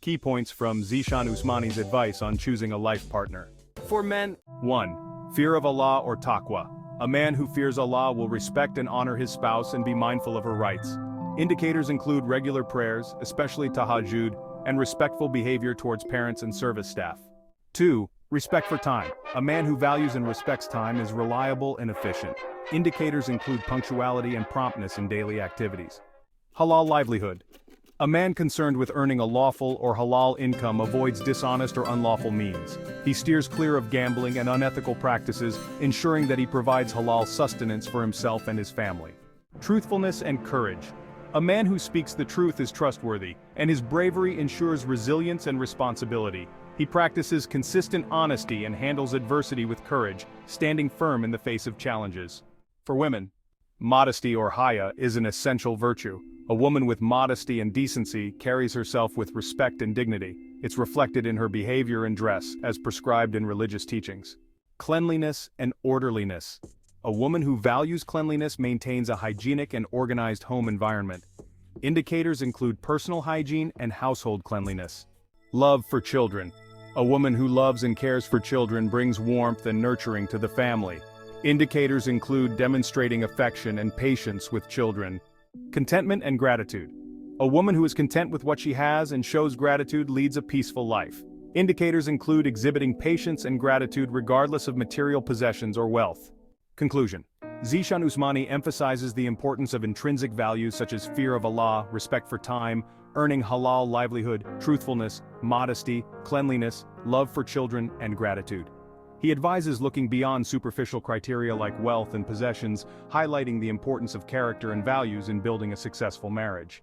Key points from Zeeshan Usmani's advice on choosing a life partner. For men, 1. Fear of Allah or taqwa. A man who fears Allah will respect and honor his spouse and be mindful of her rights. Indicators include regular prayers, especially tahajjud, and respectful behavior towards parents and service staff. 2. Respect for time. A man who values and respects time is reliable and efficient. Indicators include punctuality and promptness in daily activities. Halal livelihood. A man concerned with earning a lawful or halal income avoids dishonest or unlawful means. He steers clear of gambling and unethical practices, ensuring that he provides halal sustenance for himself and his family. Truthfulness and courage. A man who speaks the truth is trustworthy, and his bravery ensures resilience and responsibility. He practices consistent honesty and handles adversity with courage, standing firm in the face of challenges. For women, modesty or haya is an essential virtue. A woman with modesty and decency carries herself with respect and dignity. It's reflected in her behavior and dress, as prescribed in religious teachings. Cleanliness and orderliness. A woman who values cleanliness maintains a hygienic and organized home environment. Indicators include personal hygiene and household cleanliness. Love for children. A woman who loves and cares for children brings warmth and nurturing to the family. Indicators include demonstrating affection and patience with children. Contentment and gratitude. A woman who is content with what she has and shows gratitude leads a peaceful life. Indicators include exhibiting patience and gratitude regardless of material possessions or wealth. Conclusion. Zeeshan Usmani emphasizes the importance of intrinsic values such as fear of Allah, respect for time, earning halal livelihood, truthfulness, modesty, cleanliness, love for children, and gratitude. He advises looking beyond superficial criteria like wealth and possessions, highlighting the importance of character and values in building a successful marriage.